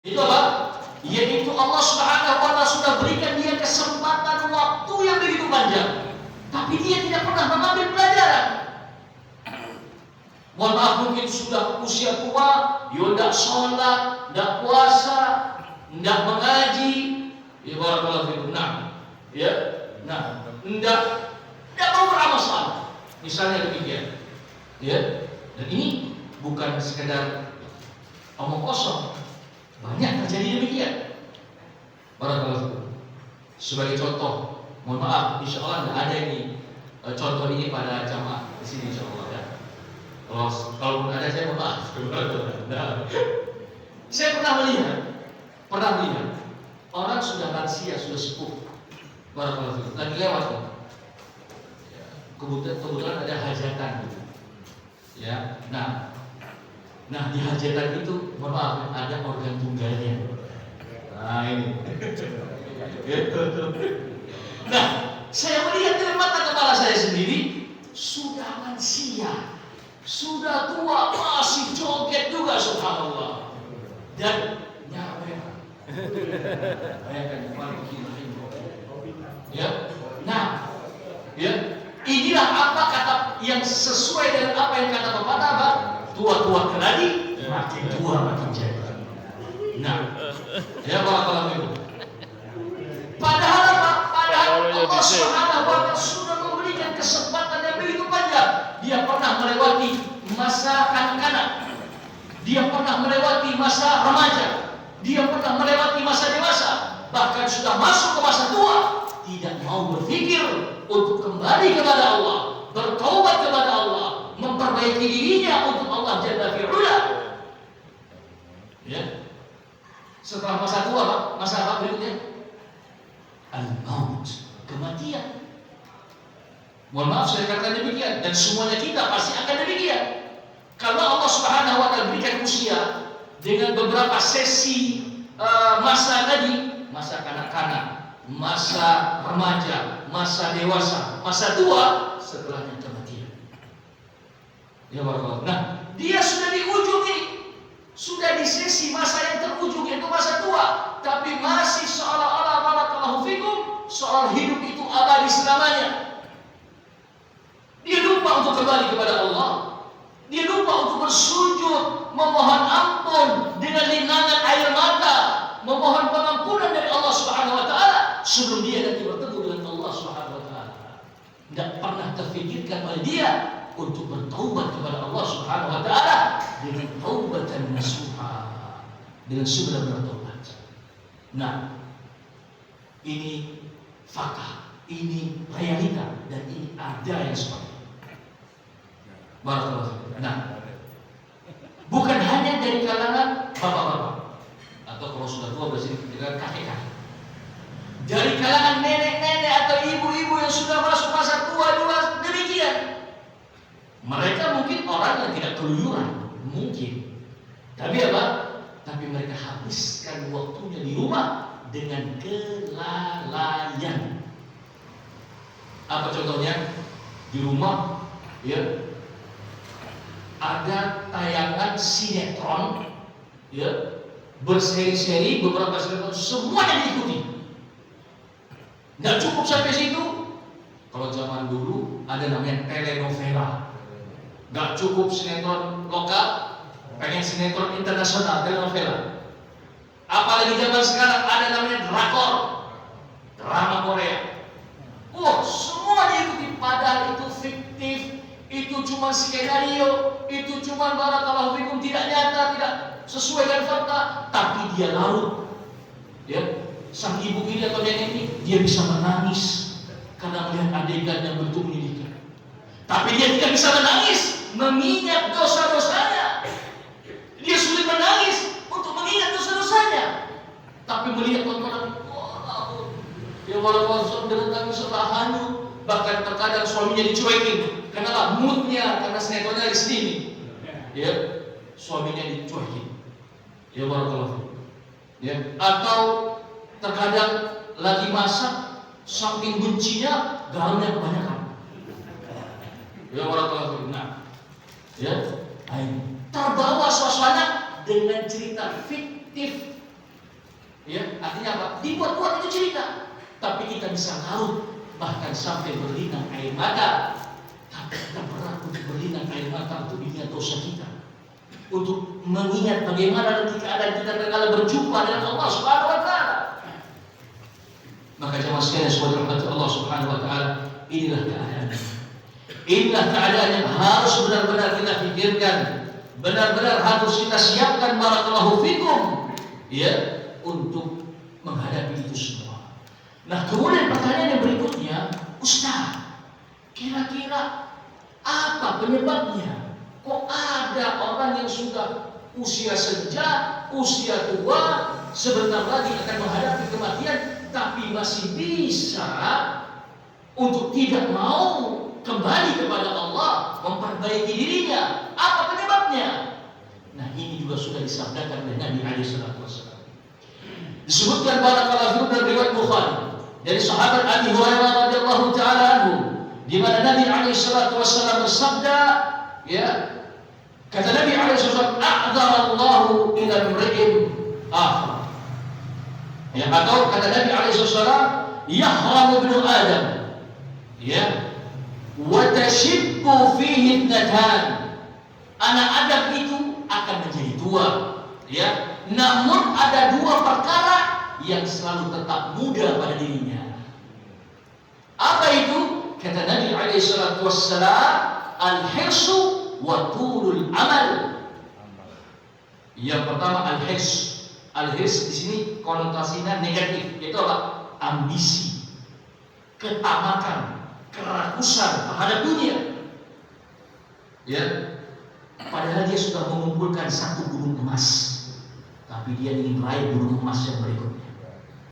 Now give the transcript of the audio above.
Itu apa? Yaitu Allah Subhanahu wa Ta'ala sudah berikan dia kesempatan waktu yang begitu panjang, tapi dia tidak pernah mengambil pelajaran. Mohon maaf, mungkin sudah usia tua, dia tidak sholat, tidak puasa, tidak mengaji, ya barakallahu fikum. Tidak mau beramal saleh. Misalnya demikian. Ya. Dan ini bukan sekedar omong kosong. Banyak terjadi demikian. Barakallahu fikum. Sebagai contoh, mohon maaf, insya Allah tidak ada ini contoh ini pada jamaah di sini insya Allah ya. Kalau ada saya mohon maaf. Saya pernah melihat orang sudah lansia, sudah sepuh, barakallahu fikum, lagi lewat nih. Ya, kebetulan ada hajatan gitu. Ya, nah di hajatan itu, mohon maaf, ada organ tunggalnya. Nah ini. Nah, saya melihat dengan mata kepala saya sendiri, sudah lansia, sudah tua, masih joget juga, subhanallah. Dan nyawer. Ya, nah, ya, inilah apa kata yang sesuai dengan apa yang kata pepatah, Pak. Tua-tua keladi, makin tua makin jadi. Nah, ya barakallahu fikum. Padahal apa? Allah Subhanahu wa Ta'ala sudah memberikan kesempatan yang begitu panjang. Dia pernah melewati masa kanak-kanak, dia pernah melewati masa remaja, dia pernah melewati masa dewasa, bahkan sudah masuk ke masa tua. Tidak mau berpikir untuk kembali kepada Allah, bertaubat kepada Allah, memperbaiki dirinya untuk Allah Jalla fi'ula. Ya. Setelah masa tua, Pak, masa apa berikutnya? Al-maut, kematian. Mohon maaf saya katakan demikian, dan semuanya kita pasti akan demikian. Kalau Allah Subhanahu wa Ta'ala berikan usia dengan beberapa sesi masa tadi, masa kanak-kanak, masa remaja, masa dewasa, masa tua, setelahnya kematian. Ya barakallahu. Nah, dia sudah di ujung ini, sudah di sesi masa yang terujung, yaitu masa tua, tapi masih seolah-olah barakallahu fikum, seolah hidup itu abadi selamanya. Dia lupa untuk kembali kepada Allah. Dia lupa untuk bersujud, memohon ampun dengan linangan air mata, memohon pengampunan dari Allah Subhanahu wa Ta'ala sebelum dia nanti bertemu dengan Allah Subhanahu wa Ta'ala. Tidak pernah terfikirkan oleh dia untuk bertaubat kepada Allah Subhanahu wa Ta'ala dengan taubatan nasuha, dengan sebenar-benar taubat. Nah, ini fakta, ini realita, dan ini ada yang seperti itu. Barakallahu. Nah, bukan hanya dari kalangan bapak-bapak atau kalau sudah tua berarti dengan kakek-kakek. Dari kalangan nenek-nenek atau ibu-ibu yang sudah masuk masa tua juga demikian. Mereka mungkin orang yang tidak keluyuran, mungkin. Tapi apa? Tapi mereka habiskan waktunya di rumah dengan kelalaian. Apa contohnya? Di rumah, ya, ada tayangan sinetron, ya, berseri-seri, beberapa sinetron, semuanya diikuti. Nggak cukup sampai situ. Kalau zaman dulu ada namanya telenovela. Nggak cukup sinetron lokal, pengen sinetron internasional, telenovela. Apalagi zaman sekarang ada namanya drakor, drama Korea. Oh, semua diikuti, padahal itu fiktif, itu cuma skenario, itu cuma barakallahu fikum tidak nyata, tidak sesuai dengan fakta, tapi dia larut. Ya, sang ibu ini atau nenek ini dia bisa menangis karena melihat adegan yang begitu menyedihkan. Tapi dia tidak bisa menangis mengingat dosa-dosanya. Dia sulit menangis untuk mengingat dosa-dosanya. Tapi melihat tontonan, oh, dia walaupun dengan tangis setelah hanyut, bahkan terkadang suaminya dicuekin. Kenapa? Moodnya karena sinetronnya di sini. Ya, suaminya dicuekin. Ya barakallahu. Ya, atau terkadang lagi masak, saking bencinya garamnya kebanyakan. Ya barakallahu. Nah, ya, terbawa suasana dengan cerita fiktif Artinya apa? Dibuat-buat itu cerita. Tapi kita bisa larut, bahkan sampai berlinang air mata. Tapi kita berat untuk berlinang air mata untuk ingat dosa kita, untuk mengingat bagaimana nanti keadaan kita tatkala berjumpa dengan Allah Subhanahu wa taala. Maka jemaah sekalian saudara rahmat Allah Subhanahu wa taala, inilah keadaan. Inilah keadaan yang harus benar-benar kita pikirkan, benar-benar harus kita siapkan barakallahu fikum, ya, untuk menghadapi itu semua. Nah, kemudian pertanyaan yang berikutnya, Ustaz, kira-kira apa penyebabnya? Kok ada orang yang sudah usia senja, usia tua, sebentar lagi akan menghadapi kematian, tapi masih bisa untuk tidak mau kembali kepada Allah, memperbaiki dirinya? Apa penyebabnya? Nah, ini juga sudah disabdakan oleh Nabi SAW. Disebutkan barakallahu dalam riwayat Bukhari dari sahabat Abi Hurairah radhiyallahu taala anhu, di mana Nabi SAW bersabda, ya, kata Nabi SAW, "A'dzarallahu ila imri'in akhar." Ya, atau kata Nabi SAW, "Yahramu ibnu Adam." Ya, wa tashibbu fihi ibnatan. Anak Adam itu akan menjadi tua, ya. Namun ada dua perkara yang selalu tetap muda pada dirinya. Apa itu? Kata Nabi SAW, al-hirsu wa tulul amal. Yang pertama al-hirs. Al-hirs di sini konotasinya negatif, yaitu apa? Ambisi, ketamakan, kerakusan terhadap dunia. Ya, padahal dia sudah mengumpulkan satu gunung emas, tapi dia ingin raih gunung emas yang berikut.